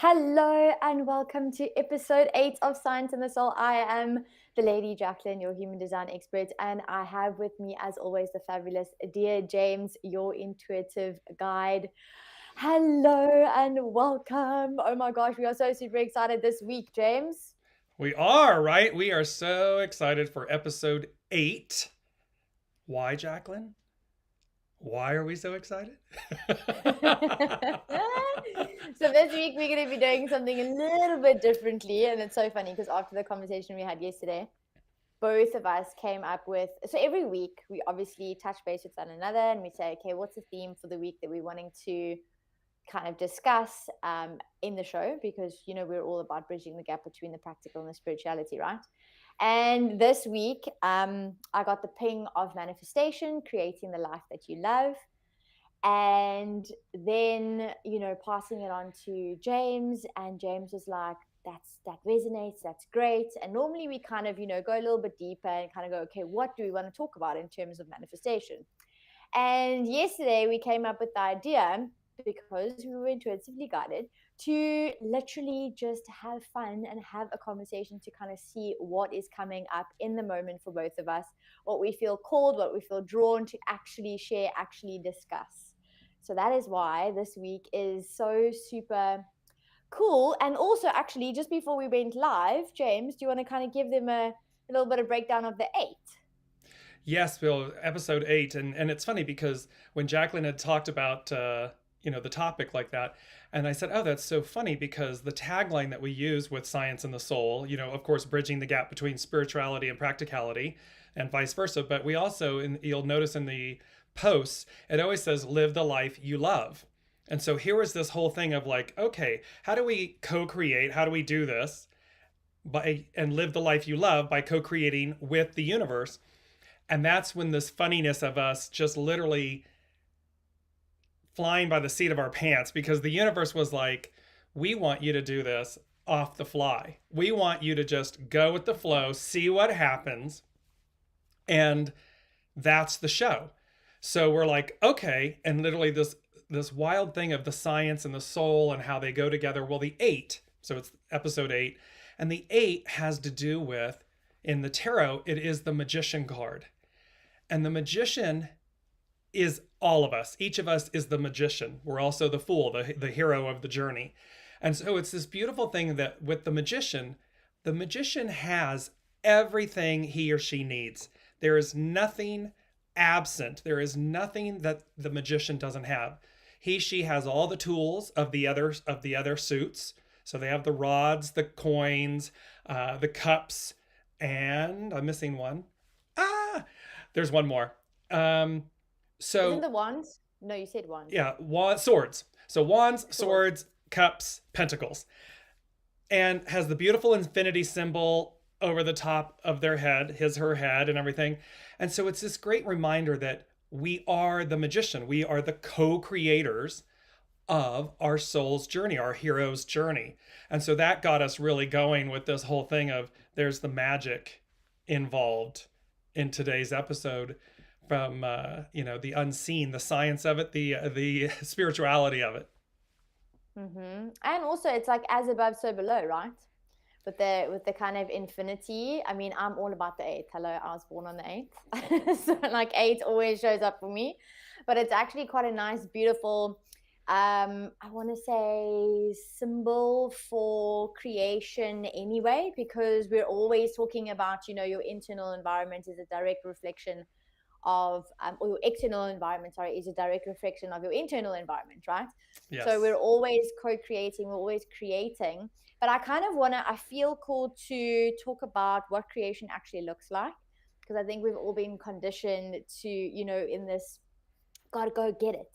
Hello and welcome to episode 8 of Science and the Soul. I am the Lady Jaclyn, your human design expert, and I have with me, as always, the fabulous DearJames, your intuitive guide. Hello and welcome. Oh my gosh, we are so super excited this week, James. We are, right? We are so excited for episode 8. Why, Jaclyn? Why are we so excited? So this week we're going to be doing something a little bit differently, and it's so funny because after the conversation we had yesterday, both of us came up with, so every week we obviously touch base with one another and we say, okay, what's the theme for the week that we're wanting to kind of discuss in the show, because we're all about bridging the gap between the practical and the spirituality, right? And this week I got the ping of manifestation, creating the life that you love. And then passing it on to James, and James was like, that resonates, that's great. And normally we kind of go a little bit deeper and kind of go, okay, what do we want to talk about in terms of manifestation? And yesterday we came up with the idea, because we were intuitively guided, to literally just have fun and have a conversation to kind of see what is coming up in the moment for both of us, what we feel called, what we feel drawn to actually share, actually discuss. So that is why this week is so super cool. And also, actually, just before we went live, James, do you want to kind of give them a little bit of breakdown of the 8? Yes, Bill, episode 8. And it's funny because when Jaclyn had talked about, the topic like that, and I said, oh, that's so funny because the tagline that we use with Science and the Soul, of course, bridging the gap between spirituality and practicality and vice versa. But we also, you'll notice in the posts, it always says, live the life you love. And so here was this whole thing of like, okay, how do we co-create? How do we do this and live the life you love by co-creating with the universe? And that's when this funniness of us just literally flying by the seat of our pants, because the universe was like, we want you to do this off the fly. We want you to just go with the flow, see what happens. And that's the show. So we're like, okay. And literally this wild thing of the science and the soul and how they go together. Well, the 8, so it's episode 8, and the 8 has to do with, in the tarot, it is the magician card. And the magician is all of us. Each of us is the magician. We're also the fool, the hero of the journey. And so it's this beautiful thing that with the magician has everything he or she needs. There is nothing absent. There is nothing that the magician doesn't have. She has all the tools of the other suits. So they have the rods, the coins, the cups, and I'm missing one. There's one more. Isn't the wands? No, you said wands. Yeah, swords. So wands, swords, cups, pentacles. And has the beautiful infinity symbol over the top of their head, her head and everything. And so it's this great reminder that we are the magician. We are the co-creators of our soul's journey, our hero's journey. And so that got us really going with this whole thing of there's the magic involved in today's episode, from the unseen, the science of it, the spirituality of it. Mm-hmm. And also it's like as above, so below, right? With the kind of infinity. I mean, I'm all about the 8. Hello, I was born on the 8th. So like 8 always shows up for me. But it's actually quite a nice, beautiful, I want to say, symbol for creation anyway, because we're always talking about, your internal environment is a direct reflection of, or your external environment, is a direct reflection of your internal environment, right? Yes. So we're always co-creating, we're always creating. But I feel called to talk about what creation actually looks like, because I think we've all been conditioned to, in this, gotta go get it.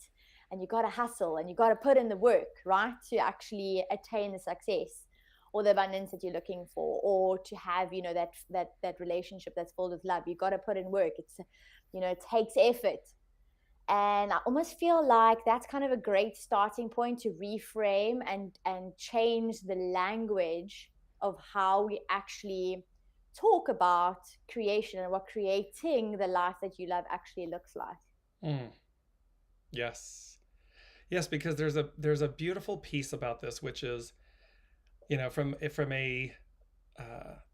and you got to hustle and you got to put in the work, right, to actually attain the success or the abundance that you're looking for, or to have, you know, that relationship that's filled with love. You got to put in work. It's, you know, it takes effort. And I almost feel like that's kind of a great starting point to reframe and change the language of how we actually talk about creation and what creating the life that you love actually looks like. Mm. Yes. Yes, because there's a beautiful piece about this, which is, you know, from a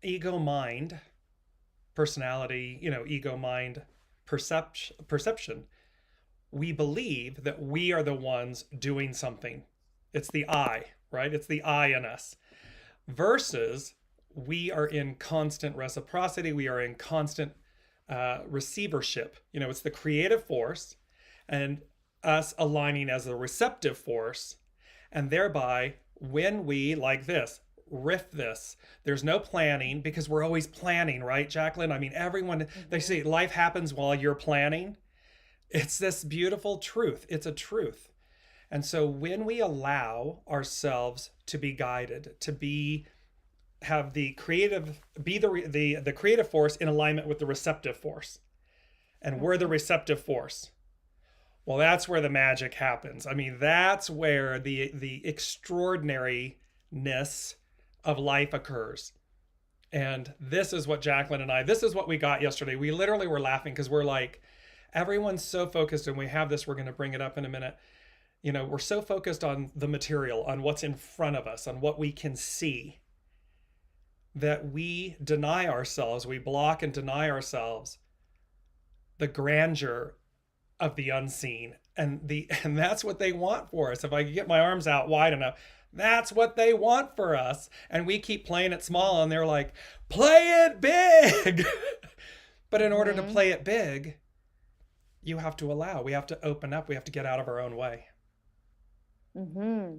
ego mind personality, you know, ego mind perception, we believe that we are the ones doing something. It's the I, right? It's the I in us. Versus we are in constant reciprocity. We are in constant receivership. You know, it's the creative force and us aligning as the receptive force. And thereby, when we, like this, riff this, there's no planning, because we're always planning, right, Jaclyn? I mean, everyone, they say life happens while you're planning. It's this beautiful truth. It's a truth. And so when we allow ourselves to be guided, to be have the creative, be the creative force in alignment with the receptive force, and we're the receptive force, well, that's where the magic happens. I mean, that's where the extraordinariness of life occurs. And this is what Jaclyn and I, this is what we got yesterday. We literally were laughing because we're like, everyone's so focused, and we have this, we're going to bring it up in a minute. You know, we're so focused on the material, on what's in front of us, on what we can see, that we deny ourselves, we block and deny ourselves the grandeur of the unseen. And that's what they want for us. If I could get my arms out wide enough, that's what they want for us. And we keep playing it small, and they're like, play it big. But in order to play it big, you have to allow, we have to open up, we have to get out of our own way. Mm-hmm.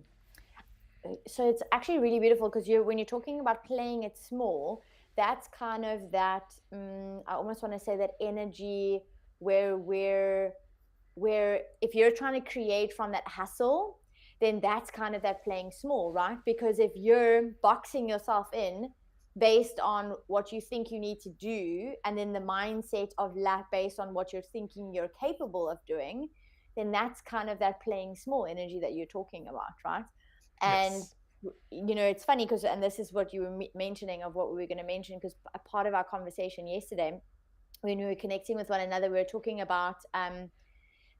So it's actually really beautiful, because when you're talking about playing it small, that's kind of that, I almost want to say that energy where if you're trying to create from that hustle, then that's kind of that playing small, right? Because if you're boxing yourself in based on what you think you need to do, and then the mindset of lack based on what you're thinking you're capable of doing, then that's kind of that playing small energy that you're talking about, right? And yes. You know, it's funny because, and this is what you were mentioning of what we were going to mention, because a part of our conversation yesterday when we were connecting with one another, we were talking about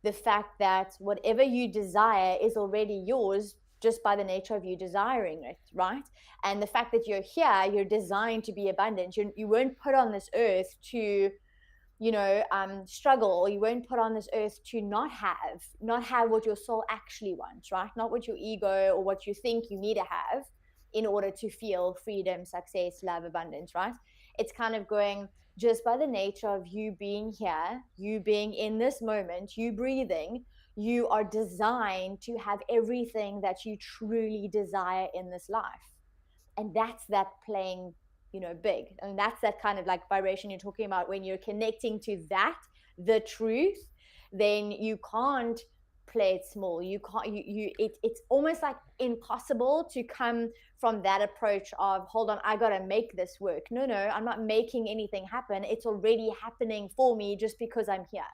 the fact that whatever you desire is already yours just by the nature of you desiring it, right? And the fact that you're here, you're designed to be abundant. You weren't put on this earth to, you know, struggle, or you weren't put on this earth to not have what your soul actually wants, right? Not what your ego or what you think you need to have in order to feel freedom, success, love, abundance, right? It's kind of going, just by the nature of you being here, you being in this moment, you breathing, you are designed to have everything that you truly desire in this life. And that's that playing, you know, big. And that's that kind of like vibration you're talking about. When you're connecting to that, the truth, then you can't play it small. You can't, it's almost like impossible to come from that approach of, hold on, I gotta make this work. No, I'm not making anything happen. It's already happening for me just because I'm here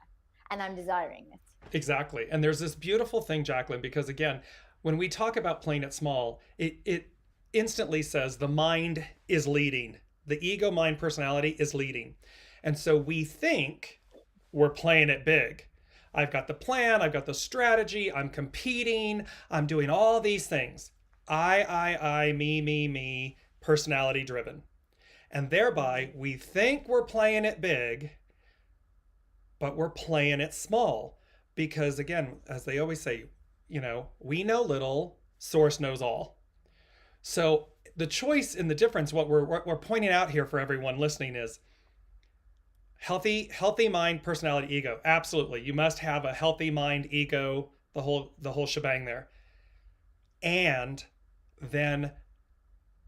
and I'm desiring it. Exactly. And there's this beautiful thing, Jaclyn, because again, when we talk about playing it small, it instantly says the mind is leading. The ego mind personality is leading. And so we think we're playing it big. I've got the plan, I've got the strategy, I'm competing, I'm doing all these things. I, me, personality driven. And thereby we think we're playing it big, but we're playing it small. Because again, as they always say, you know, we know little, source knows all. So the choice and the difference, what we're pointing out here for everyone listening, is healthy mind, personality, ego. Absolutely, you must have a healthy mind, ego, the whole shebang there. And then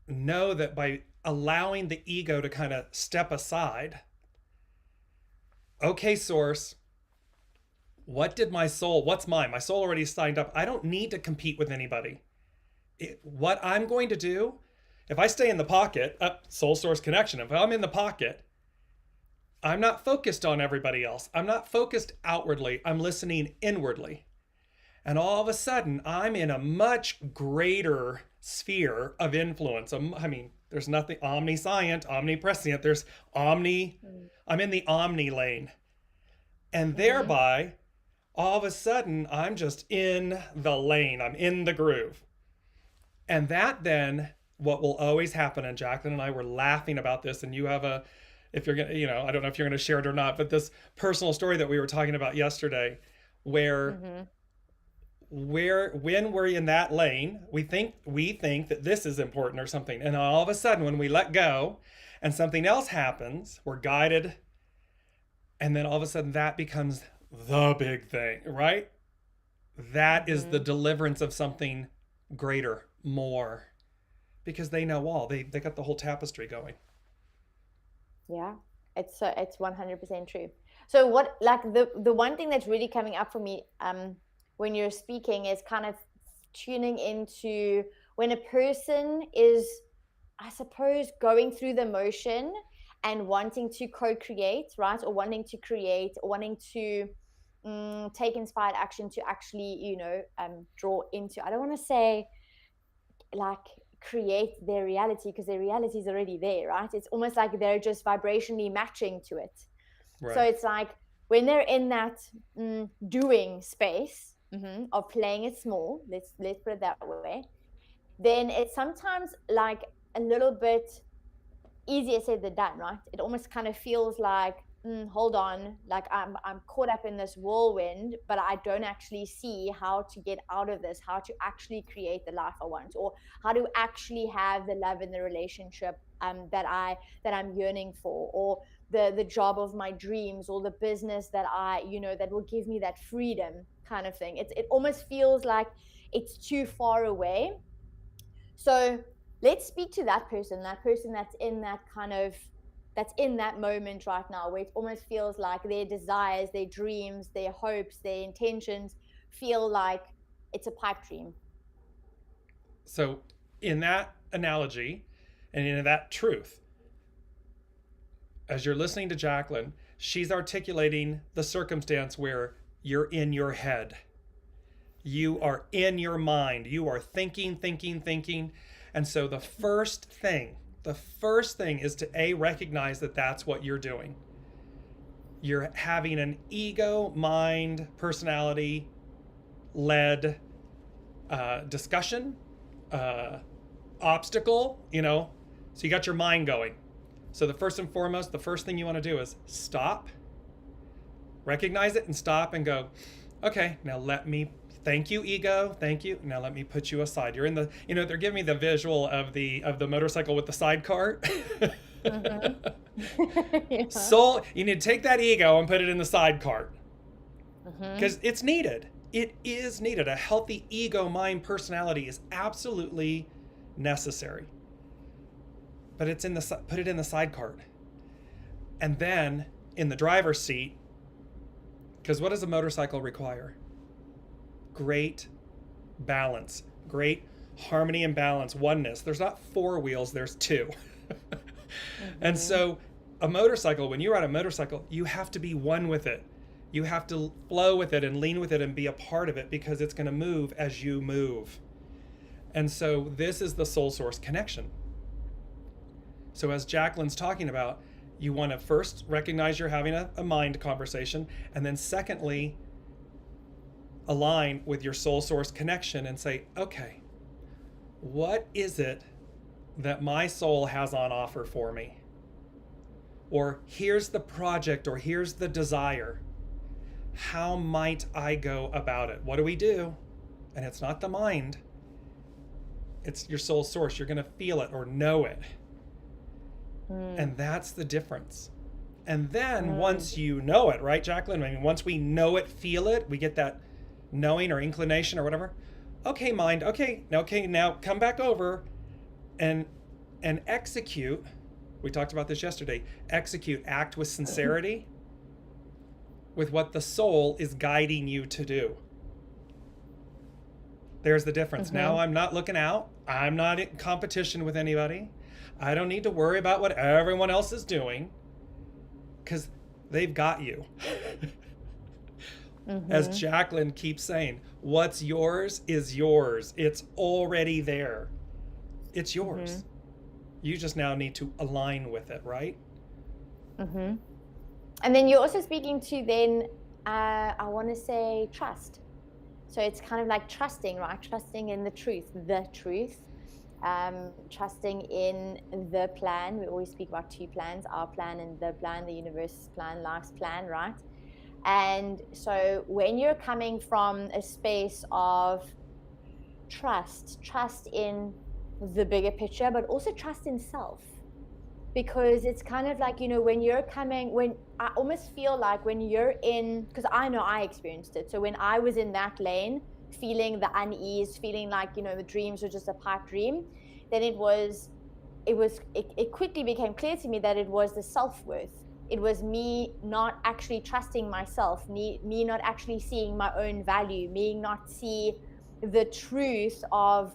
know that by allowing the ego to kind of step aside, okay, source, what's mine? My soul already signed up. I don't need to compete with anybody. What I'm going to do, if I stay in the pocket, soul source connection, if I'm in the pocket, I'm not focused on everybody else. I'm not focused outwardly. I'm listening inwardly. And all of a sudden, I'm in a much greater sphere of influence. I mean, there's nothing omniscient, omniprescient. I'm in the omni lane. And thereby, all of a sudden, I'm just in the lane. I'm in the groove. And that then, what will always happen, and Jaclyn and I were laughing about this, and you have if you're going to, I don't know if you're going to share it or not, but this personal story that we were talking about yesterday, where when we're in that lane, we think that this is important or something. And all of a sudden, when we let go and something else happens, we're guided. And then all of a sudden that becomes the big thing, right? That is the deliverance of something greater, more, because they know all. They got the whole tapestry going. Yeah, it's 100% true. So what, like the one thing that's really coming up for me when you're speaking is kind of tuning into when a person is, I suppose, going through the motion and wanting to co-create, right? Or wanting to create, or wanting to take inspired action to actually, draw into, I don't want to say like create their reality, because their reality is already there, right? It's almost like they're just vibrationally matching to it. Right. So it's like when they're in that doing space of playing it small, let's put it that way, then it's sometimes like a little bit easier said than done, right? It almost kind of feels like, hold on, like I'm caught up in this whirlwind, but I don't actually see how to get out of this, how to actually create the life I want, or how to actually have the love in the relationship that I'm yearning for, or the job of my dreams, or the business that that will give me that freedom kind of thing. It almost feels like it's too far away. So let's speak to that person that's in that kind of, that's in that moment right now, where it almost feels like their desires, their dreams, their hopes, their intentions feel like it's a pipe dream. So in that analogy and in that truth, as you're listening to Jaclyn, she's articulating the circumstance where you're in your head. You are in your mind. You are thinking. And so the first thing is to recognize that that's what you're doing. You're having an ego, mind, personality led discussion, obstacle, so you got your mind going. So the first and foremost, the first thing you want to do is stop, recognize it and stop and go, okay, now thank you, ego. Thank you. Now let me put you aside. You're in the, they're giving me the visual of the motorcycle with the sidecar. Yeah. So you need to take that ego and put it in the sidecar, because it's needed. It is needed. A healthy ego, mind, personality is absolutely necessary. But put it in the sidecar, and then in the driver's seat. Because what does a motorcycle require? Great balance, great harmony and balance, oneness. There's not 4 wheels, there's 2. And so a motorcycle, when you ride a motorcycle, you have to be one with it. You have to flow with it and lean with it and be a part of it, because it's going to move as you move. And so this is the soul source connection. So as Jaclyn's talking about, you want to first recognize you're having a mind conversation, and then secondly, align with your soul source connection and say, okay, what is it that my soul has on offer for me? Or here's the project, or here's the desire. How might I go about it? What do we do? And it's not the mind. It's your soul source. You're going to feel it or know it. And that's the difference. And then once you know it, right, Jaclyn? I mean, once we know it, feel it, we get that knowing or inclination or whatever. Okay, mind. Okay, now come back over and execute. We talked about this yesterday. Execute, act with sincerity. with what the soul is guiding you to do. There's the difference. Now I'm not looking out. I'm not in competition with anybody. I don't need to worry about what everyone else is doing because they've got you. As Jaclyn keeps saying, what's yours is yours. It's already there. It's yours. You just now need to align with it, right? And then you're also speaking to then, I want to say trust. So it's kind of like trusting, right? Trusting in the truth, trusting in the plan. We always speak about two plans, our plan and the plan, the universe's plan, life's plan, right? And so when you're coming from a space of trust in the bigger picture, but also trust in self. Because it's kind of like, when you're coming, when I almost feel like when you're in, because I know I experienced it. So when I was in that lane, feeling the unease, feeling like, the dreams were just a pipe dream, then it quickly became clear to me that it was the self-worth. It was me not actually trusting myself, me not actually seeing my own value, me not see the truth of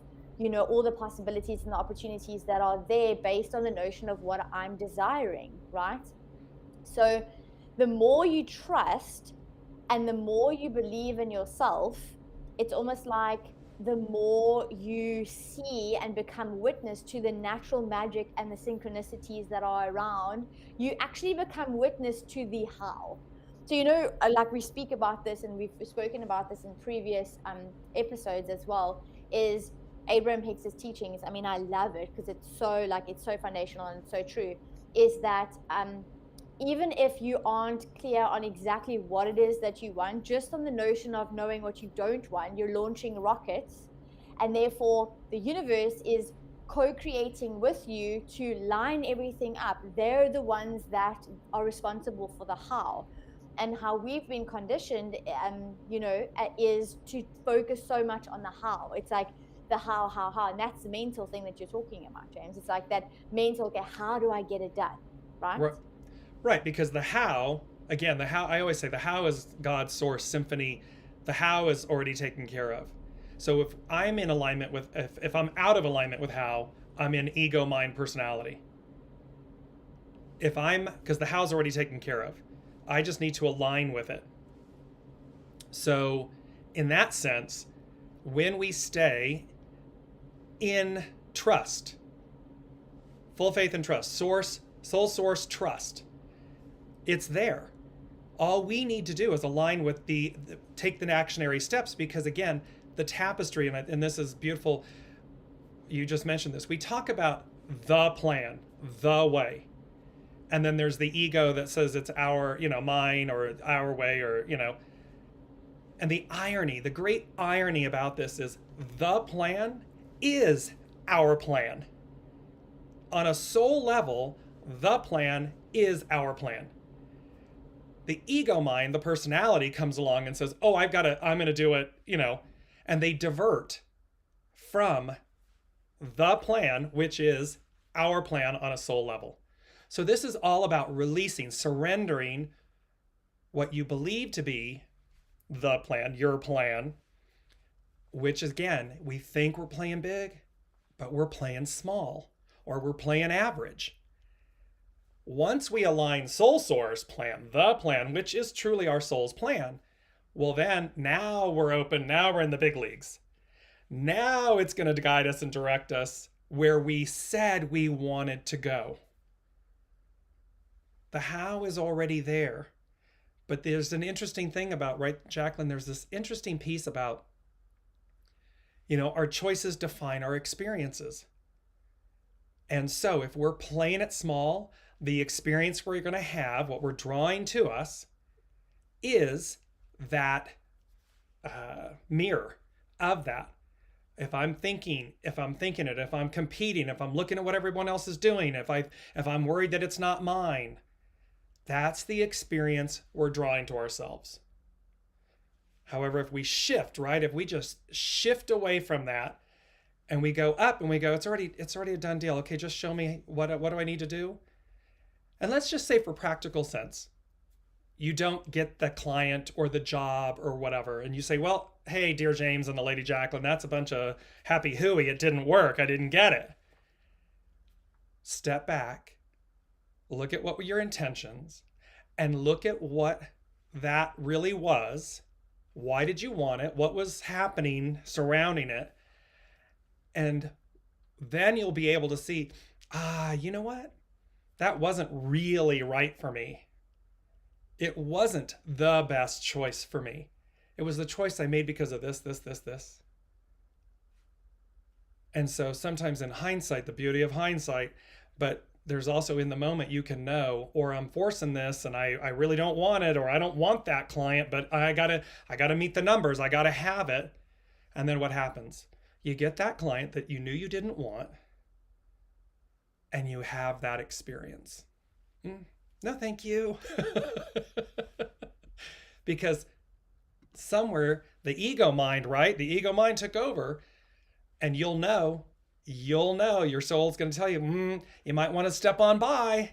all the possibilities and the opportunities that are there based on the notion of what I'm desiring, right? So the more you trust and the more you believe in yourself, it's almost like the more you see and become witness to the natural magic and the synchronicities that are around, you actually become witness to the how. So, like we speak about this, and we've spoken about this in previous episodes as well, is Abraham Hicks's teachings. I mean, I love it because it's so foundational and so true, is that even if you aren't clear on exactly what it is that you want, just on the notion of knowing what you don't want, you're launching rockets, and therefore the universe is co-creating with you to line everything up. They're the ones that are responsible for the how. And how we've been conditioned, is to focus so much on the how. It's like the how, and that's the mental thing that you're talking about, James. It's like that mental, okay, how do I get it done, right? Right, because the how, again, I always say the how is God's source symphony. The how is already taken care of. So if I'm in alignment with, if I'm out of alignment with how, I'm in ego, mind, personality. Because the how's already taken care of. I just need to align with it. So in that sense, when we stay in trust, full faith and trust, soul source trust, it's there. All we need to do is align with take the actionary steps, because again, the tapestry, and this is beautiful, you just mentioned this, we talk about the plan, the way. And then there's the ego that says it's our, mine, or our way, or, and the irony, the great irony about this is the plan is our plan. On a soul level, the plan is our plan. The ego mind, the personality, comes along and says, oh, I'm going to do it, and they divert from the plan, which is our plan on a soul level. So this is all about releasing, surrendering what you believe to be the plan, your plan, which again, we think we're playing big, but we're playing small, or we're playing average. Once we align soul source plan, the plan, which is truly our soul's plan, well then, now we're open, now we're in the big leagues. Now it's going to guide us and direct us where we said we wanted to go. The how is already there. But there's an interesting thing about, right, Jaclyn, there's this interesting piece about, our choices define our experiences. And so if we're playing it small, the experience we're going to have, what we're drawing to us, is that mirror of that. If I'm thinking it, if I'm competing, if I'm looking at what everyone else is doing, if I'm worried that it's not mine, that's the experience we're drawing to ourselves. However, if we shift, right, if we just shift away from that and we go up and we go, it's already a done deal. Okay, just show me what do I need to do? And let's just say, for practical sense, you don't get the client or the job or whatever, and you say, well, hey, dear James and the Lady Jaclyn, that's a bunch of happy hooey. It didn't work. I didn't get it. Step back, look at what were your intentions, and look at what that really was. Why did you want it? What was happening surrounding it? And then you'll be able to see, you know what? That wasn't really right for me. It wasn't the best choice for me. It was the choice I made because of this, this, this, this. And so sometimes in hindsight, the beauty of hindsight, but there's also in the moment you can know, or I'm forcing this and I really don't want it, or I don't want that client, but I gotta meet the numbers. I gotta have it. And then what happens? You get that client that you knew you didn't want, and you have that experience. No, thank you. Because somewhere the ego mind, right? The ego mind took over, and you'll know, your soul's going to tell you, you might want to step on by.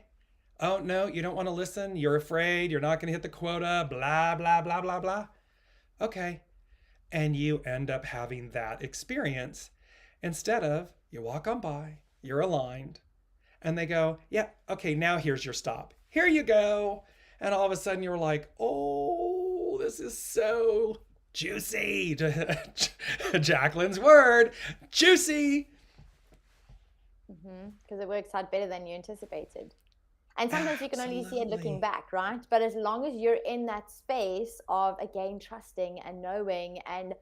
Oh, no, you don't want to listen. You're afraid. You're not going to hit the quota, blah, blah, blah, blah, blah. Okay. And you end up having that experience instead of you walk on by, you're aligned, and they go, yeah, okay, now here's your stop. Here you go. And all of a sudden you're like, oh, this is so juicy. Jaclyn's word, juicy. Because it works out better than you anticipated. And sometimes you can only see it looking back, right? But as long as you're in that space of, again, trusting and knowing, and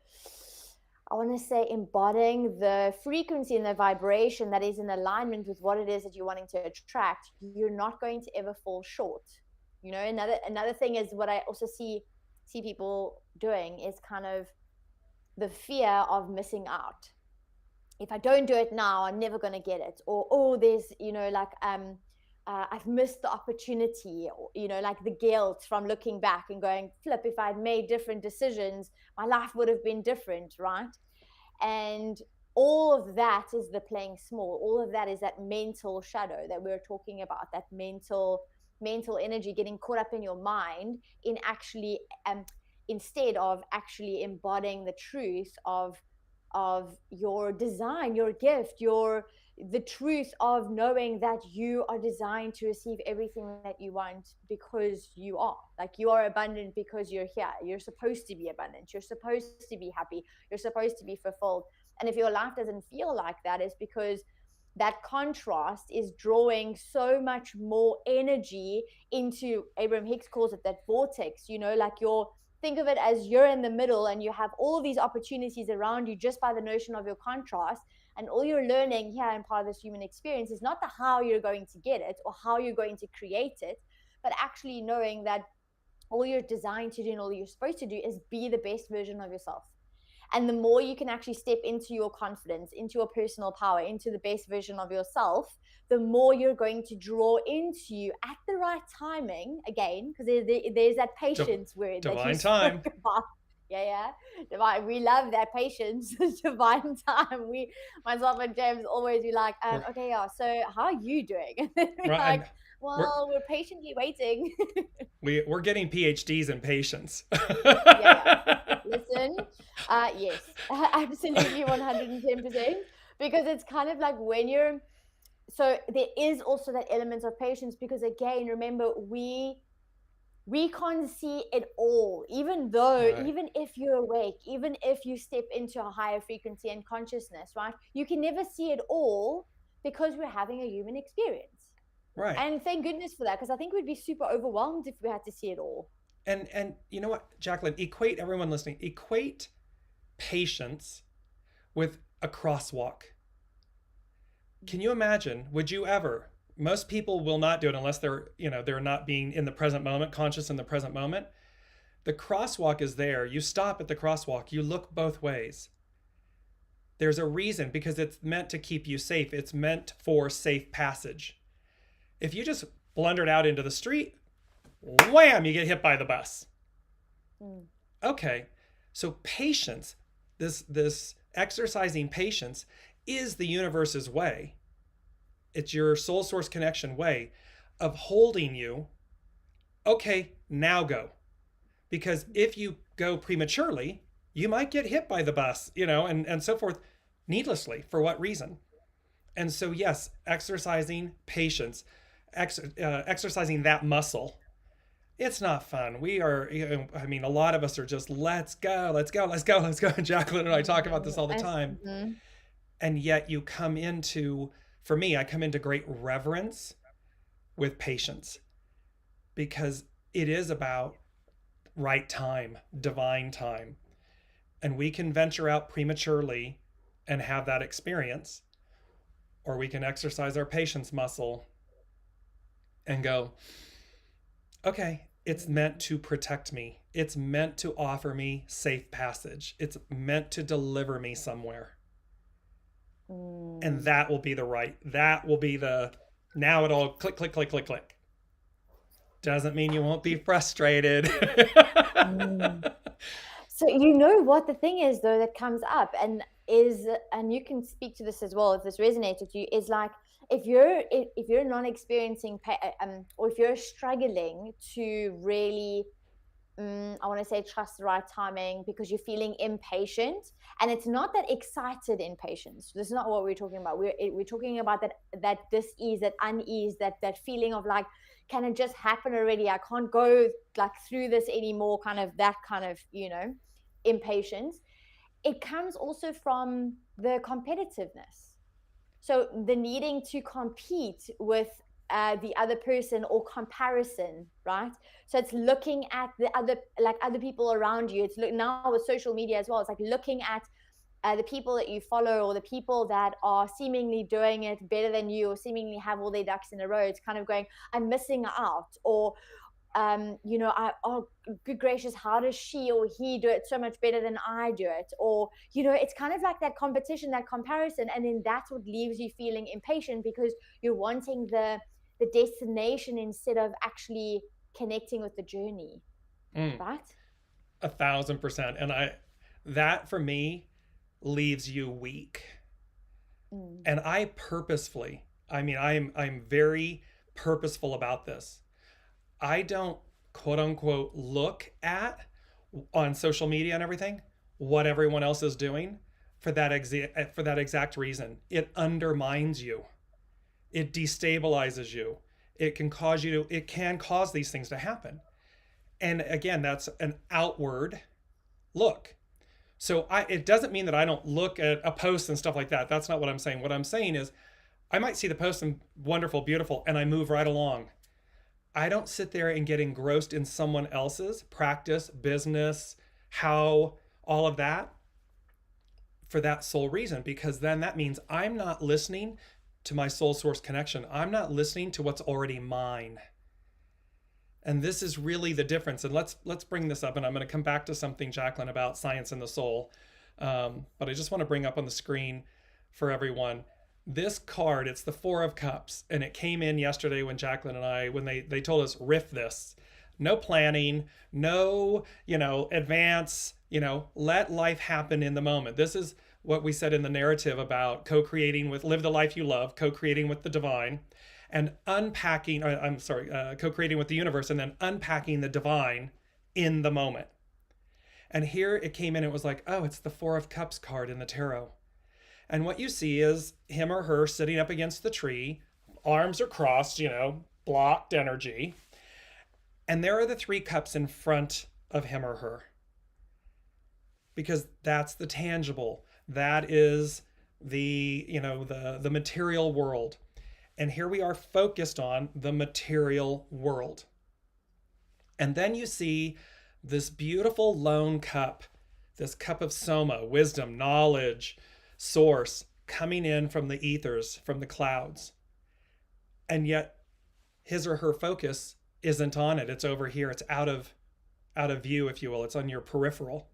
I want to say embodying the frequency and the vibration that is in alignment with what it is that you're wanting to attract, you're not going to ever fall short. You know, another thing is what I also see people doing is kind of the fear of missing out. If I don't do it now, I'm never going to get it. Or, oh, there's, you know, like, I've missed the opportunity, or, you know, like the guilt from looking back and going, flip, if I'd made different decisions, my life would have been different, right? And all of that is the playing small. All of that is that mental shadow that we're talking about, that mental energy getting caught up in your mind in actually, instead of actually embodying the truth of your design, your gift, the truth of knowing that you are designed to receive everything that you want because you are. Like, you are abundant because you're here. You're supposed to be abundant. You're supposed to be happy. You're supposed to be fulfilled. And if your life doesn't feel like that, it's because that contrast is drawing so much more energy into, Abraham Hicks calls it that vortex, you know, like think of it as you're in the middle and you have all these opportunities around you just by the notion of your contrast. And all you're learning here in part of this human experience is not the how you're going to get it or how you're going to create it, but actually knowing that all you're designed to do and all you're supposed to do is be the best version of yourself. And the more you can actually step into your confidence, into your personal power, into the best version of yourself, the more you're going to draw into you at the right timing, again, because there's that patience word that you spoke about. Yeah. Divine. We love that patience, divine time. Myself and James always be like, okay, yeah, so how are you doing? And then we're like, well, we're patiently waiting. We're getting PhDs in patience. Yeah. Listen, yes, absolutely 110%. Because it's kind of like so there is also that element of patience, because again, remember, we can't see it all, even though, right, even if you're awake, even if you step into a higher frequency and consciousness, right, you can never see it all because we're having a human experience. Right. And thank goodness for that, because I think we'd be super overwhelmed if we had to see it all. And you know what, Jaclyn, everyone listening, equate patience with a crosswalk. Can you imagine, would you ever, most people will not do it unless they're not being in the present moment, conscious in the present moment. The crosswalk is there. You stop at the crosswalk. You look both ways. There's a reason, because it's meant to keep you safe. It's meant for safe passage. If you just blundered out into the street, wham, you get hit by the bus. Okay, so patience, this exercising patience is the universe's way. It's your soul source connection way of holding you Okay, now go. Because if you go prematurely, you might get hit by the bus, and so forth, needlessly. For what reason? And so, yes, exercising patience, exercising that muscle, it's not fun. We are, I mean, a lot of us are just, let's go, let's go, let's go, let's go. And Jaclyn and I talk about this all the time. And yet you come into, for me, I come into great reverence with patience, because it is about right time, divine time. And we can venture out prematurely and have that experience, or we can exercise our patience muscle and go, okay, it's meant to protect me. It's meant to offer me safe passage. It's meant to deliver me somewhere. And that will be now it all click, click, click, click, click. Doesn't mean you won't be frustrated. So you know what the thing is though that comes up and you can speak to this as well if this resonates with you, is like if you're not experiencing or if you're struggling to really I want to say trust the right timing because you're feeling impatient, and it's not that excited impatience. This is not what we're talking about. We're talking about that dis-ease, that unease, that feeling of like, can it just happen already? I can't go like through this anymore. Kind of that kind of impatience. It comes also from the competitiveness. So the needing to compete with the other person, or comparison, right? So it's looking at the other people around you. It's now with social media as well. It's like looking at the people that you follow, or the people that are seemingly doing it better than you, or seemingly have all their ducks in a row. It's kind of going, I'm missing out, or oh, good gracious, how does she or he do it so much better than I do it? Or, it's kind of like that competition, that comparison. And then that's what leaves you feeling impatient, because you're wanting the destination instead of actually connecting with the journey. Right? 1,000%. And that for me leaves you weak. And I purposefully, I'm very purposeful about this. I don't quote unquote look at on social media and everything what everyone else is doing for that exact reason. It undermines you. It destabilizes you. It can cause these things to happen. And again, that's an outward look. So it doesn't mean that I don't look at a post and stuff like that. That's not what I'm saying. What I'm saying is I might see the post and wonderful, beautiful, and I move right along. I don't sit there and get engrossed in someone else's practice, business, how, all of that, for that sole reason, because then that means I'm not listening to my soul source connection. I'm not listening to what's already mine. And this is really the difference. And let's bring this up. And I'm going to come back to something, Jaclyn, about science and the soul. But I just want to bring up on the screen for everyone this card. It's the Four of Cups. And it came in yesterday when Jaclyn and I, when they told us, riff this. No planning, no, advance, let life happen in the moment. This is what we said in the narrative about co-creating with, live the life you love, co-creating with the divine, and co-creating with the universe, and then unpacking the divine in the moment. And here it came in, it was like, oh, it's the Four of Cups card in the tarot. And what you see is him or her sitting up against the tree, arms are crossed, blocked energy. And there are the three cups in front of him or her. Because that's the tangible. That is the material world. And here we are focused on the material world. And then you see this beautiful lone cup, this cup of soma, wisdom, knowledge, source, coming in from the ethers, from the clouds. And yet his or her focus isn't on it. It's over here. It's out of view, if you will. It's on your peripheral.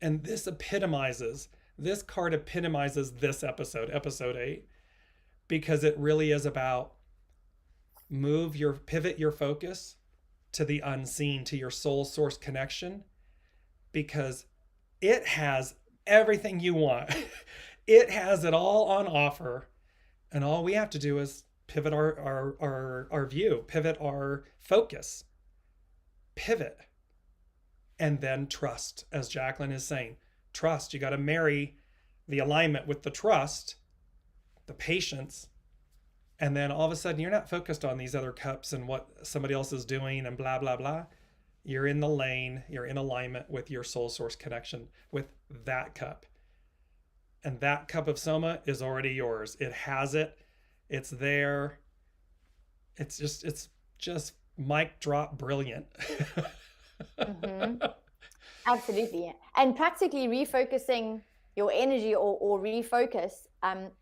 And this card epitomizes this episode 8, because it really is about pivot your focus to the unseen, to your soul source connection, because it has everything you want. It has it all on offer. And all we have to do is pivot our view, pivot our focus, pivot, and then trust, as Jaclyn is saying. Trust. You got to marry the alignment with the trust, the patience, and then all of a sudden you're not focused on these other cups and what somebody else is doing and blah, blah, blah. You're in the lane, you're in alignment with your soul source connection with that cup. And that cup of soma is already yours. It has it. It's there. It's just mic drop brilliant. Mm-hmm. Absolutely. And practically refocusing your energy or refocus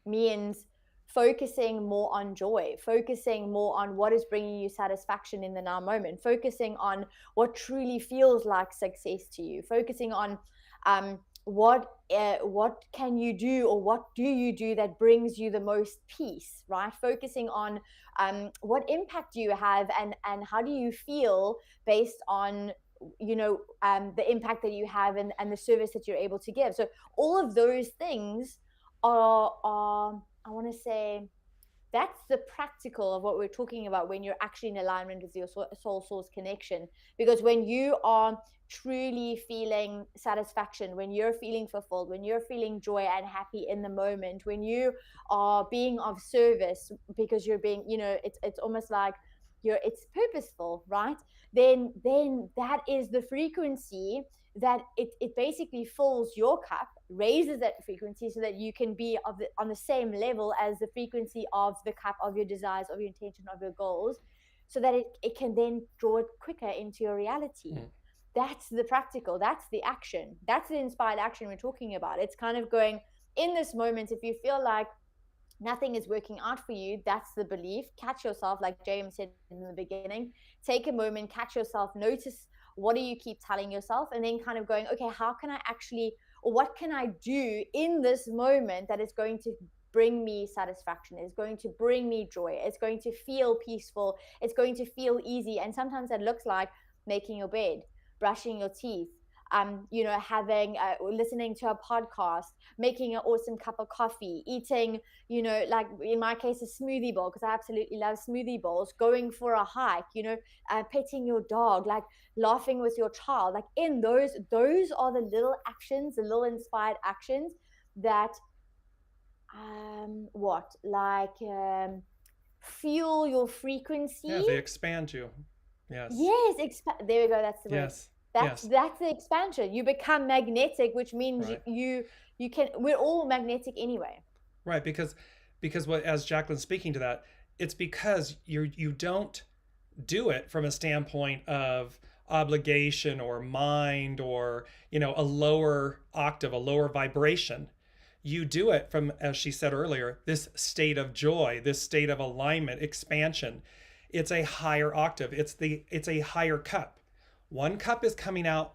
means focusing more on joy, focusing more on what is bringing you satisfaction in the now moment, focusing on what truly feels like success to you, focusing on what can you do, or what do you do that brings you the most peace, right? Focusing on what impact do you have, and how do you feel based on the impact that you have, and the service that you're able to give. So all of those things are I want to say, that's the practical of what we're talking about when you're actually in alignment with your soul source connection. Because when you are truly feeling satisfaction, when you're feeling fulfilled, when you're feeling joy and happy in the moment, when you are being of service because you're being, it's almost like it's purposeful, right? Then that is the frequency that it basically fills your cup, raises that frequency so that you can be on the same level as the frequency of the cup of your desires, of your intention, of your goals, so that it can then draw it quicker into your reality. That's the practical, that's the action, that's the inspired action we're talking about. It's kind of going in this moment. If you feel like nothing is working out for you, that's the belief. Catch yourself, like James said in the beginning, take a moment, catch yourself, notice what do you keep telling yourself, and then kind of going, okay, how can I actually, or what can I do in this moment that is going to bring me satisfaction, is going to bring me joy, it's going to feel peaceful, it's going to feel easy. And sometimes that looks like making your bed, brushing your teeth, having listening to a podcast, making an awesome cup of coffee, eating, like in my case, a smoothie bowl, because I absolutely love smoothie bowls, going for a hike, petting your dog, like laughing with your child. Like in those are the little actions, the little inspired actions that fuel your frequency. Yeah, they expand you. Yes. Yes, there we go. That's the word. Yes. That's the expansion. You become magnetic, which means right. you can. We're all magnetic anyway. Right, because what, as Jaclyn's speaking to that, it's because you don't do it from a standpoint of obligation or mind or a lower octave, a lower vibration. You do it from, as she said earlier, this state of joy, this state of alignment, expansion. It's a higher octave. It's a higher cup. One cup is coming out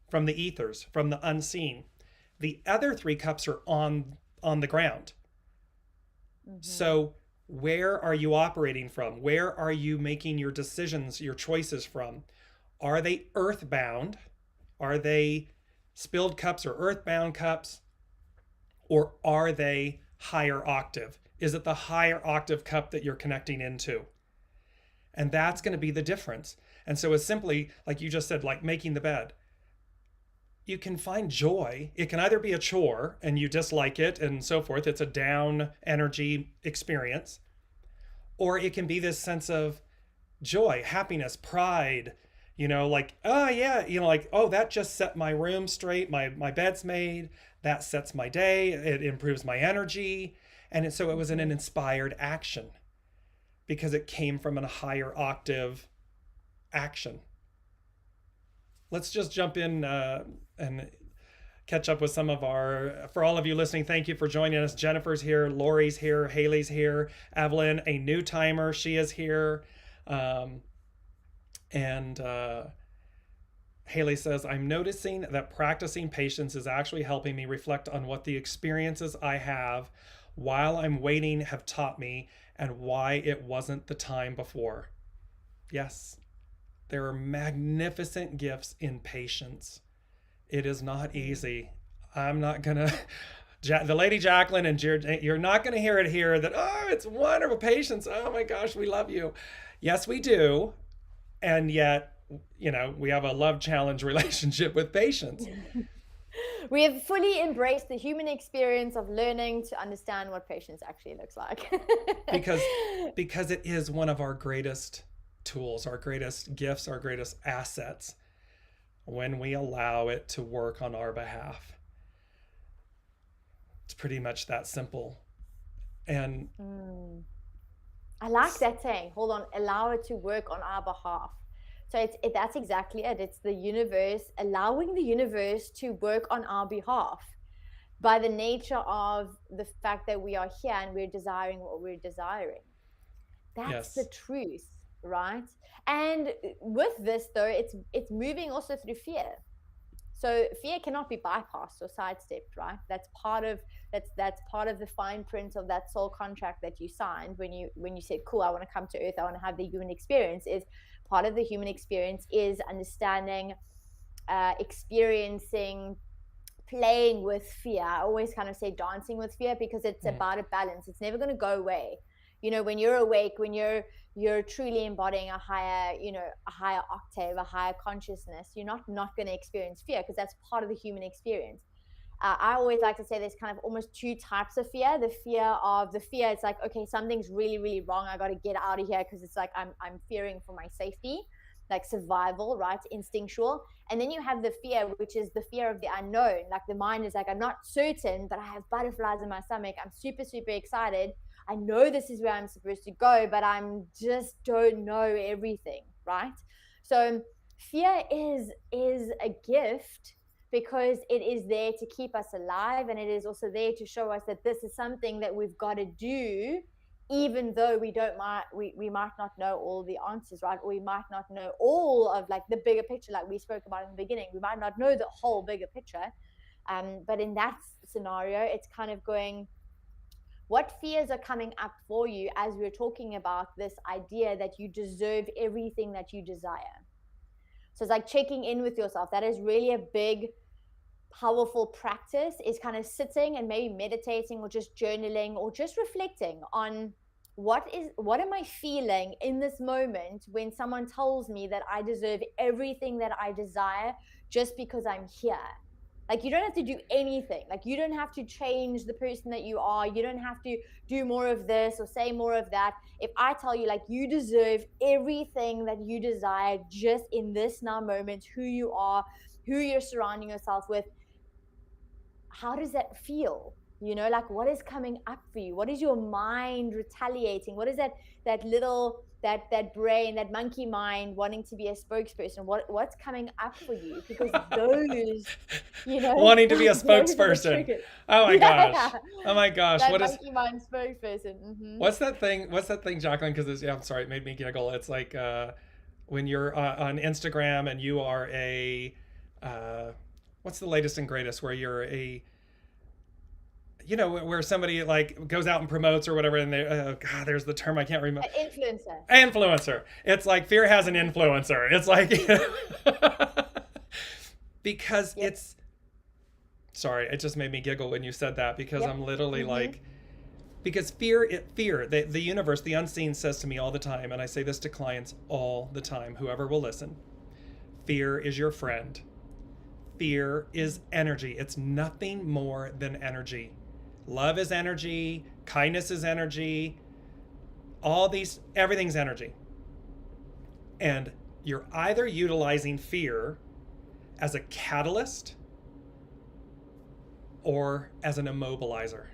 from the ethers, from the unseen. The other three cups are on the ground. Mm-hmm. So where are you operating from? Where are you making your decisions, your choices from? Are they earthbound? Are they spilled cups or earthbound cups? Or are they higher octave? Is it the higher octave cup that you're connecting into? And that's going to be the difference. And so it's simply, like you just said, like making the bed. You can find joy. It can either be a chore and you dislike it and so forth. It's a down energy experience. Or it can be this sense of joy, happiness, pride, like, oh yeah, like, oh, that just set my room straight. My bed's made. That sets my day. It improves my energy. And so it was an inspired action because it came from a higher octave action. Let's just jump in and catch up with some of for all of you listening, thank you for joining us. Jennifer's here, Lori's here, Haley's here, Evelyn, a new timer, she is here. And Haley says, I'm noticing that practicing patience is actually helping me reflect on what the experiences I have while I'm waiting have taught me and why it wasn't the time before. Yes, there are magnificent gifts in patience. It is not easy. I'm not gonna the Lady Jaclyn and you're not going to hear it here that, oh, it's wonderful patience. Oh my gosh, we love you. Yes, we do. And yet, we have a love challenge relationship with patience. We have fully embraced the human experience of learning to understand what patience actually looks like. because it is one of our greatest tools, our greatest gifts, our greatest assets when we allow it to work on our behalf. It's pretty much that simple. And I like that saying, hold on, allow it to work on our behalf. So that's exactly it. It's the universe, allowing the universe to work on our behalf by the nature of the fact that we are here and we're desiring what we're desiring. That's the truth, right? And with this, though, it's moving also through fear. So fear cannot be bypassed or sidestepped, right? That's part of the fine print of that soul contract that you signed when you said, cool, I want to come to earth, I want to have the human experience. Is part of the human experience is understanding, experiencing, playing with fear. I always kind of say dancing with fear, because it's about a balance. It's never going to go away. When you're awake, when you're truly embodying a higher octave, a higher consciousness, you're not going to experience fear, because that's part of the human experience. I always like to say there's kind of almost two types of fear. The fear, it's like, okay, something's really, really wrong. I got to get out of here, because it's like I'm fearing for my safety, like survival, right? Instinctual. And then you have the fear, which is the fear of the unknown. Like the mind is like, I'm not certain, but I have butterflies in my stomach. I'm super, super excited. I know this is where I'm supposed to go, but I'm just don't know everything, right? So fear is a gift, because it is there to keep us alive, and it is also there to show us that this is something that we've got to do, even though we might not know all the answers, right? Or we might not know all of like the bigger picture, like we spoke about in the beginning. We might not know the whole bigger picture, but in that scenario, it's kind of going, what fears are coming up for you as we're talking about this idea that you deserve everything that you desire. So it's like checking in with yourself. That is really a big, powerful practice, is kind of sitting and maybe meditating or just journaling or just reflecting on what am I feeling in this moment when someone tells me that I deserve everything that I desire just because I'm here. Like, you don't have to do anything. Like, you don't have to change the person that you are. You don't have to do more of this or say more of that. If I tell you, like, you deserve everything that you desire just in this now moment, who you are, who you're surrounding yourself with, how does that feel? Like, what is coming up for you? What is your mind retaliating? What is that little brain, that monkey mind wanting to be a spokesperson? What's coming up for you? Because those, wanting to be a spokesperson. Oh my gosh. Oh my gosh. That monkey mind spokesperson. Mm-hmm. What's that thing, Jaclyn? Because I'm sorry, it made me giggle. It's like when you're on Instagram and you are a what's the latest and greatest, where you're a, where somebody like goes out and promotes or whatever, and they, there's the term I can't remember. Influencer. It's like fear has an influencer. It's like, because it's, sorry, it just made me giggle when you said that, because I'm literally like, because fear, the universe, the unseen says to me all the time, and I say this to clients all the time, whoever will listen, fear is your friend. Fear is energy. It's nothing more than energy. Love is energy. Kindness is energy. Everything's energy. And you're either utilizing fear as a catalyst or as an immobilizer.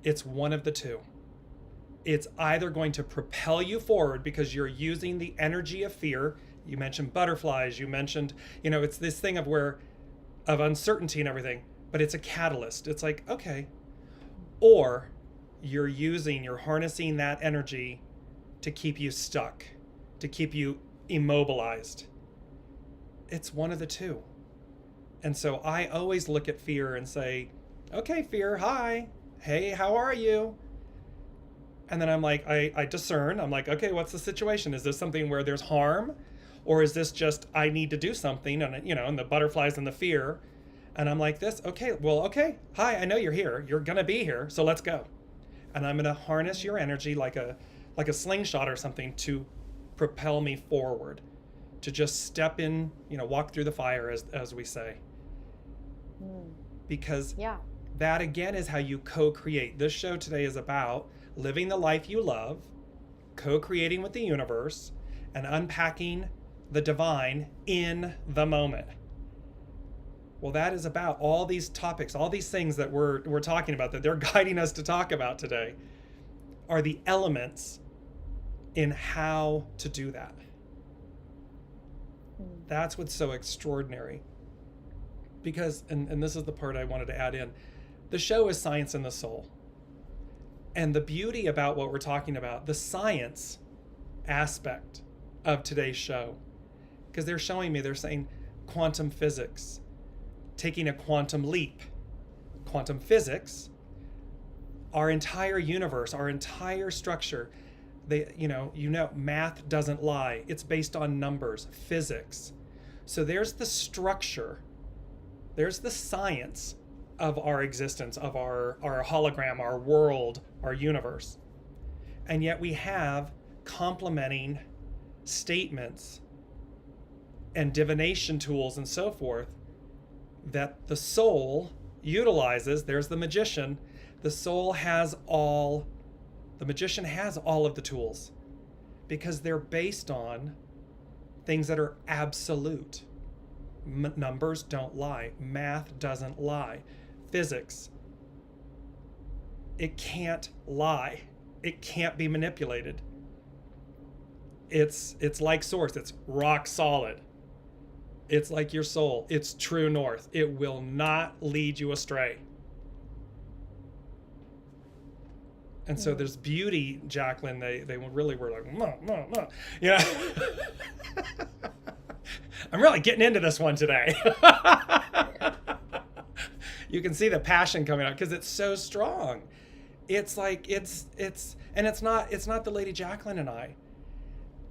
It's one of the two. It's either going to propel you forward because you're using the energy of fear. You mentioned butterflies, you mentioned, it's this thing of uncertainty and everything, but it's a catalyst. It's like, okay. Or you're harnessing that energy to keep you stuck, to keep you immobilized. It's one of the two. And so I always look at fear and say, okay, fear, hi. Hey, how are you? And then I'm like, I discern. I'm like, okay, what's the situation? Is this something where there's harm? Or is this just, I need to do something, and and the butterflies and the fear, And I'm like this, okay, well, okay, hi, I know you're here. You're gonna be here, so let's go. And I'm gonna harness your energy like a slingshot or something to propel me forward, to just step in, walk through the fire, as we say. Because Yeah. that again is how you co-create. This show today is about living the life you love, co-creating with the universe, and unpacking the divine in the moment. Well, that is about all these topics, all these things that we're talking about, that they're guiding us to talk about today, are the elements in how to do that. That's what's so extraordinary. Because, and this is the part I wanted to add in, the show is Science and the Soul. And the beauty about what we're talking about, the science aspect of today's show, because they're saying quantum physics, taking a quantum leap, quantum physics, our entire universe, our entire structure, math doesn't lie. It's based on numbers, physics. So there's the structure, there's the science of our existence, of our hologram, our world, our universe. And yet we have complementing statements and divination tools and so forth that the soul utilizes. There's the magician. The magician has all of the tools because they're based on things that are absolute. Numbers don't lie. Math doesn't lie. Physics, it can't lie. It can't be manipulated. It's like source. It's rock solid. It's like your soul. It's true north. It will not lead you astray. And so there's beauty, Jaclyn. They really were like, no. Yeah. I'm really getting into this one today. You can see the passion coming out because it's so strong. It's like it's not the Lady Jaclyn and I.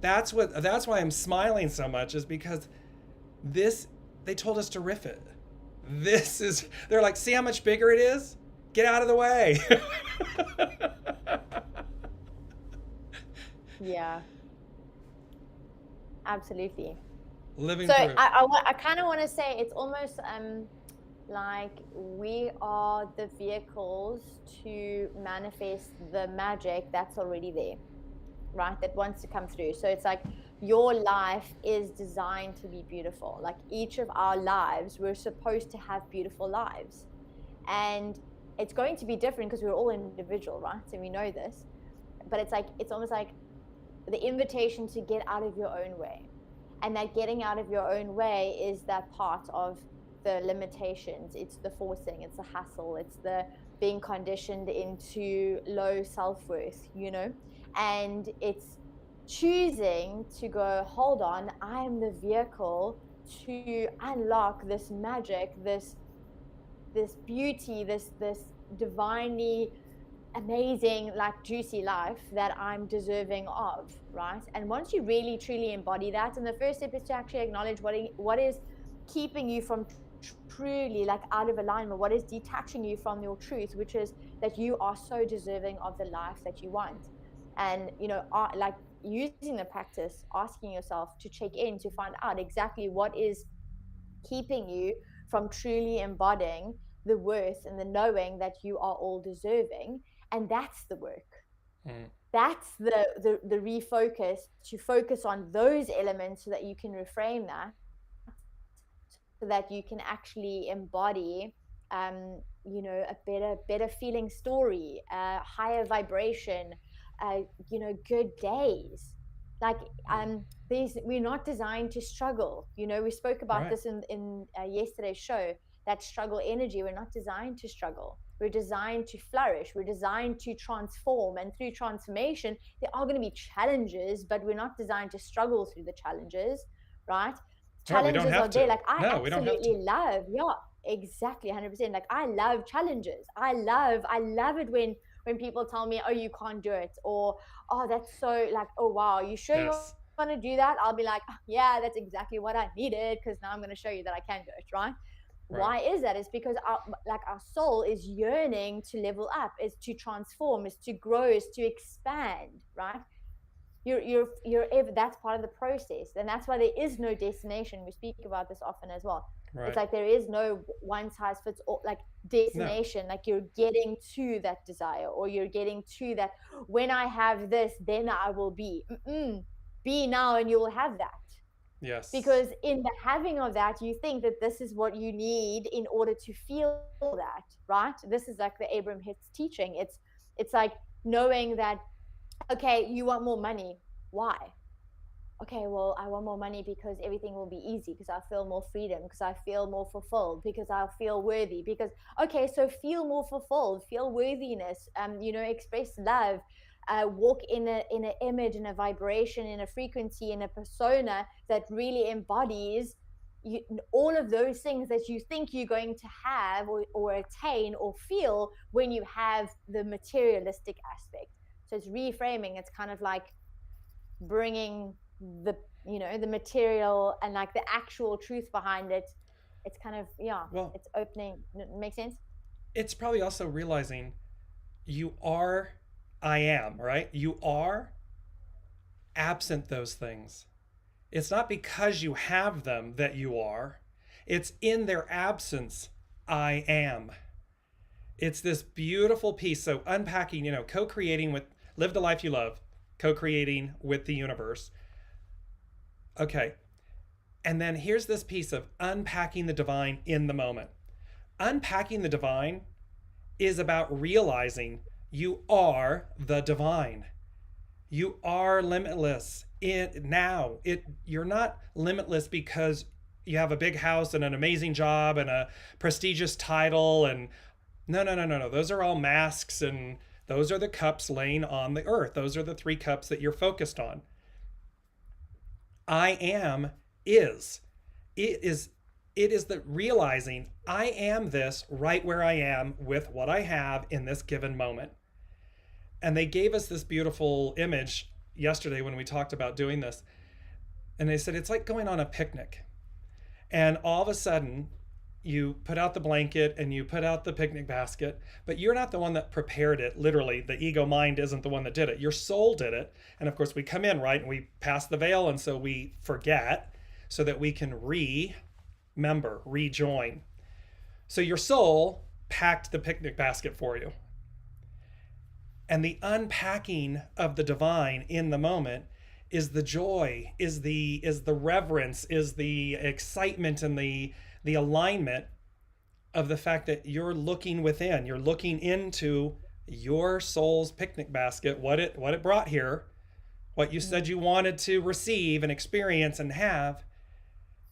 That's why I'm smiling so much, is because they told us to riff it. They're like, see how much bigger it is? Get out of the way. Yeah. Absolutely. Living So through it. I kind of want to say it's almost like we are the vehicles to manifest the magic that's already there, right? That wants to come through. So it's like your life is designed to be beautiful. Like each of our lives, we're supposed to have beautiful lives. And it's going to be different because we're all individual, right? So we know this. But it's almost like the invitation to get out of your own way. And that getting out of your own way is that part of the limitations. It's the forcing, it's the hassle, it's the being conditioned into low self-worth, and it's choosing to go, hold on, I'm the vehicle to unlock this magic, this beauty, this divinely amazing, like juicy life that I'm deserving of, right? And once you really truly embody that, and the first step is to actually acknowledge what is keeping you from truly like out of alignment, what is detaching you from your truth, which is that you are so deserving of the life that you want. And like using the practice, asking yourself to check in to find out exactly what is keeping you from truly embodying the worth and the knowing that you are all deserving. And that's the work. That's the refocus, to focus on those elements so that you can reframe that, so that you can actually embody a better feeling story, higher vibration, good days. Like we're not designed to struggle. We spoke about Right. this in yesterday's show, that struggle energy. We're not designed to struggle. We're designed to flourish. We're designed to transform. And through transformation, there are going to be challenges, but we're not designed to struggle through the challenges, right? Challenges are there. Like I absolutely love, yeah, exactly, 100%. Like I love challenges. I love it when people tell me, oh, you can't do it, or oh, that's so like, oh wow, you sure you want to do that? I'll be like, oh, yeah, that's exactly what I needed, because now I'm going to show you that I can do it, right? Right. Why is that? It's because our soul is yearning to level up, is to transform, is to grow, is to expand, right? You're ever, that's part of the process, and that's why there is no destination. We speak about this often as well. It's Right. like there is no one size fits all like No. destination. Like you're getting to that desire, or you're getting to that, when I have this, then I will be. Be now and you will have that. Yes. Because in the having of that, you think that this is what you need in order to feel that, right? This is like the Abraham Hicks teaching. It's like knowing that, okay, you want more money. Why? Okay, well, I want more money because everything will be easy, because I feel more freedom, because I feel more fulfilled, because I feel worthy, because, okay, so feel more fulfilled, feel worthiness, express love, walk in an image, in a vibration, in a frequency, in a persona that really embodies all of those things that you think you're going to have, or attain or feel when you have the materialistic aspect. So it's reframing. It's kind of like bringing the material and like the actual truth behind it. It's kind of, Well, it's opening. Makes sense. it's probably also realizing you are, I am, right? You are absent those things. It's not because you have them that you are, it's in their absence, I am. It's this beautiful piece. So, unpacking, co creating with, live the life you love, co creating with the universe. Okay. And then here's this piece of unpacking the divine in the moment. Unpacking the divine is about realizing you are the divine. You are limitless now. You're not limitless because you have a big house and an amazing job and a prestigious title, and no. Those are all masks, and those are the cups laying on the earth. Those are the 3 cups that you're focused on. I am is. It is the realizing I am this right where I am with what I have in this given moment. And they gave us this beautiful image yesterday when we talked about doing this. And they said it's like going on a picnic. And all of a sudden, you put out the blanket and you put out the picnic basket, but you're not the one that prepared it. Literally, the ego mind isn't the one that did it. Your soul did it. And of course, we come in, right? And we pass the veil. And so we forget so that we can remember, rejoin. So your soul packed the picnic basket for you. And the unpacking of the divine in the moment is the joy, is the reverence, is the excitement, and the alignment of the fact that you're looking within, you're looking into your soul's picnic basket, what it brought here, what you said you wanted to receive and experience and have,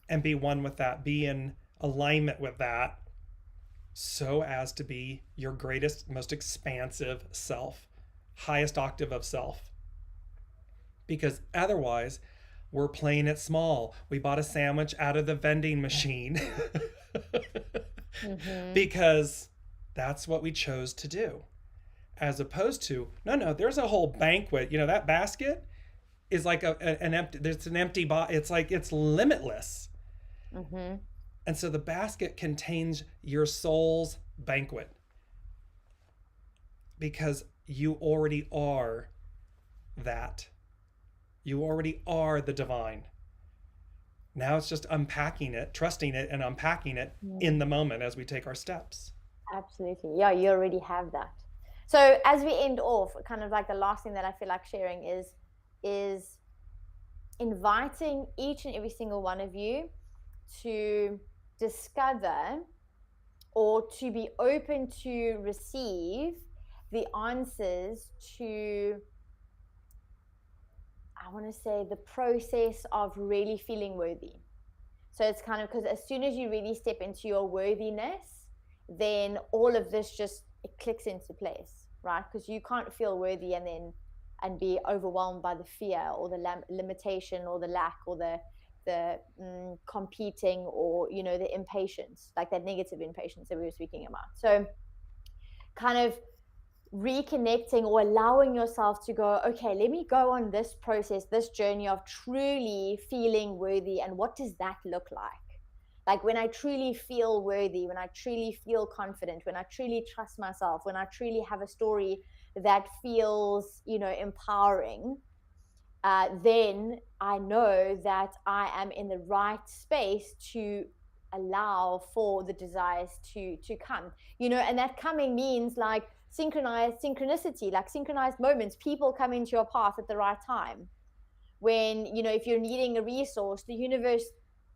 and be one with that, be in alignment with that, so as to be your greatest, most expansive self, highest octave of self. Because otherwise, we're playing it small. We bought a sandwich out of the vending machine because that's what we chose to do. As opposed to, no, there's a whole banquet. That basket is like an empty, there's an empty box. It's like, it's limitless. And so the basket contains your soul's banquet because you already are that. You already are the divine. Now it's just unpacking it, trusting it, and unpacking it in the moment as we take our steps. Absolutely. Yeah, you already have that. So as we end off, kind of like the last thing that I feel like sharing is inviting each and every single one of you to discover, or to be open to receive the answers to, I want to say, the process of really feeling worthy. So it's kind of, because as soon as you really step into your worthiness, then all of this it clicks into place, right? Because you can't feel worthy and be overwhelmed by the fear or the limitation or the lack or the competing, or the impatience, like that negative impatience that we were speaking about. So kind of reconnecting or allowing yourself to go, okay, let me go on this process, this journey of truly feeling worthy. And what does that look like? Like when I truly feel worthy, when I truly feel confident, when I truly trust myself, when I truly have a story that feels, empowering, then I know that I am in the right space to allow for the desires to come. And that coming means like synchronicity, like synchronized moments, people come into your path at the right time. When, if you're needing a resource, the universe,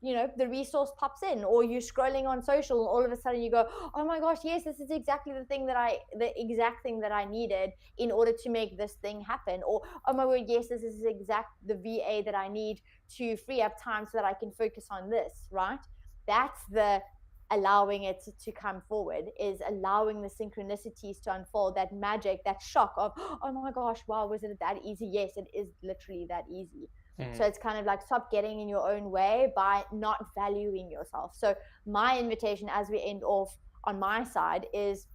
the resource pops in, or you're scrolling on social and all of a sudden you go, oh my gosh, yes, this is exactly the exact thing that I needed in order to make this thing happen. Or, oh my word, yes, this is the VA that I need to free up time so that I can focus on this, right? That's the allowing it to come forward, is allowing the synchronicities to unfold, that magic, that shock of, oh my gosh, wow, was it that easy? Yes, it is literally that easy. So it's kind of like, stop getting in your own way by not valuing yourself. So my invitation as we end off on my side is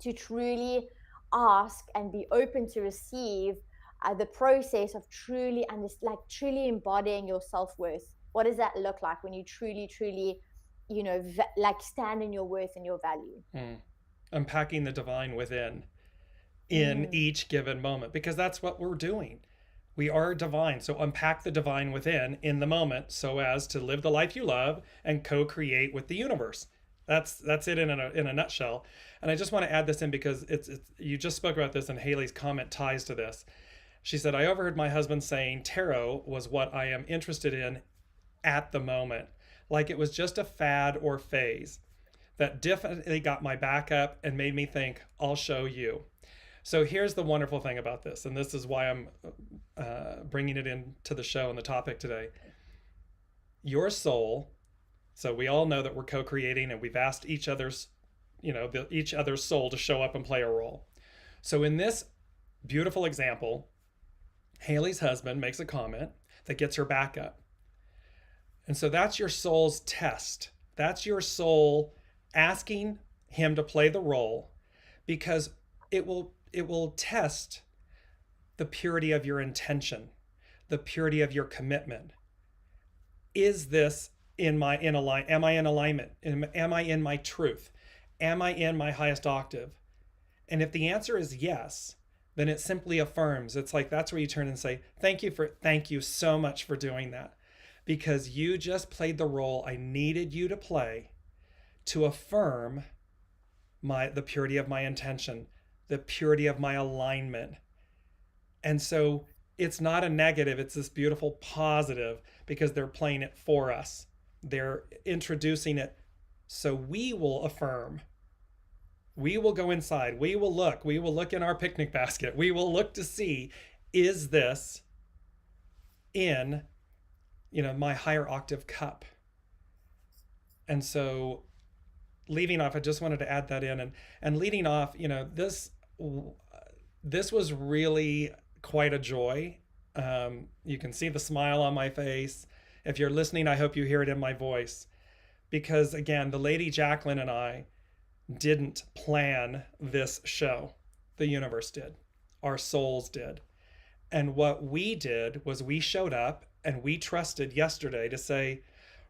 to truly ask and be open to receive the process of truly truly embodying your self-worth. What does that look like when you truly stand in your worth and your value? Unpacking the divine within in each given moment, because that's what we're doing. We are divine. So unpack the divine within in the moment so as to live the life you love and co-create with the universe. That's it in a nutshell. And I just want to add this in because it's you just spoke about this, and Haley's comment ties to this. She said, I overheard my husband saying tarot was what I am interested in at the moment, like it was just a fad or phase. That definitely got my back up and made me think, I'll show you. So here's the wonderful thing about this, and this is why I'm bringing it into the show and the topic today. Your soul, so we all know that we're co-creating, and we've asked each other's soul to show up and play a role. So in this beautiful example, Haley's husband makes a comment that gets her back up. And so that's your soul's test. That's your soul asking him to play the role, because it will test the purity of your intention, the purity of your commitment. Is this am I in alignment? Am I in my truth? Am I in my highest octave? And if the answer is yes, then it simply affirms. It's like, that's where you turn and say, thank you so much for doing that, because you just played the role I needed you to play to affirm the purity of my intention, the purity of my alignment. And so it's not a negative, it's this beautiful positive, because they're playing it for us. They're introducing it so we will affirm. We will go inside. We will look in our picnic basket. We will look to see, is this in, my higher octave cup? And so leaving off, I just wanted to add that in, and leading off, this was really quite a joy. You can see the smile on my face. If you're listening, I hope you hear it in my voice, because again, the Lady Jaclyn and I didn't plan this show. The universe did. Our souls did. And what we did was we showed up and we trusted yesterday to say,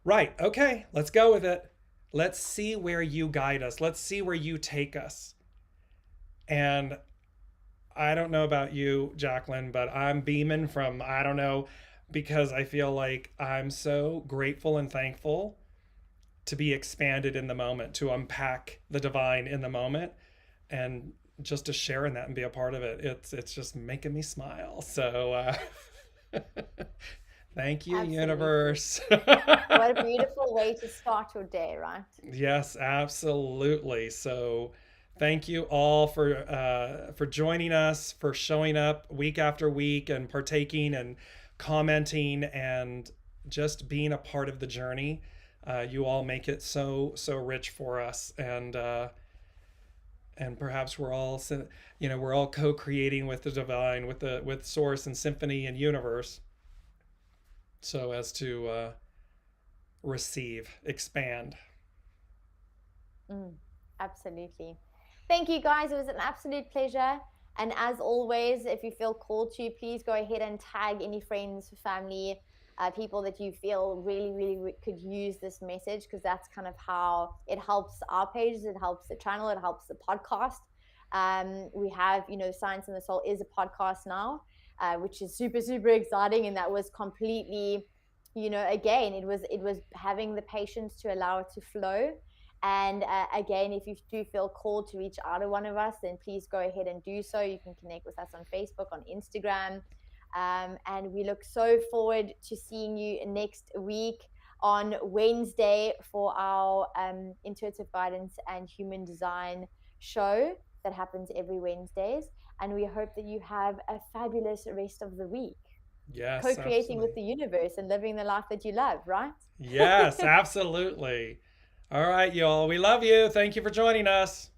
right, okay, let's go with it. Let's see where you guide us. Let's see where you take us. And I don't know about you, Jaclyn, but I'm beaming from, I don't know, because I feel like I'm so grateful and thankful to be expanded in the moment, to unpack the divine in the moment, and just to share in that and be a part of it. It's just making me smile. So thank you, absolutely. Universe. What a beautiful way to start your day, right? Yes, absolutely. So thank you all for joining us, for showing up week after week and partaking and commenting and just being a part of the journey. You all make it so rich for us, and perhaps we're all co-creating with the divine, with source and symphony and universe, so as to receive, expand. Absolutely. Thank you, guys. It was an absolute pleasure. And as always, if you feel called to, please go ahead and tag any friends, family, people that you feel really could use this message, because that's kind of how it helps our pages, it helps the channel, it helps the podcast. We have, Science and the Soul is a podcast now, which is super exciting, and that was completely, again, it was having the patience to allow it to flow. And again, if you do feel called to reach out to one of us, then please go ahead and do so. You can connect with us on Facebook, on Instagram. And we look so forward to seeing you next week on Wednesday for our intuitive guidance and human design show that happens every Wednesdays. And we hope that you have a fabulous rest of the week. Yes, Co-creating absolutely. with the universe and living the life that you love, right? Yes, absolutely. All right, y'all. We love you. Thank you for joining us.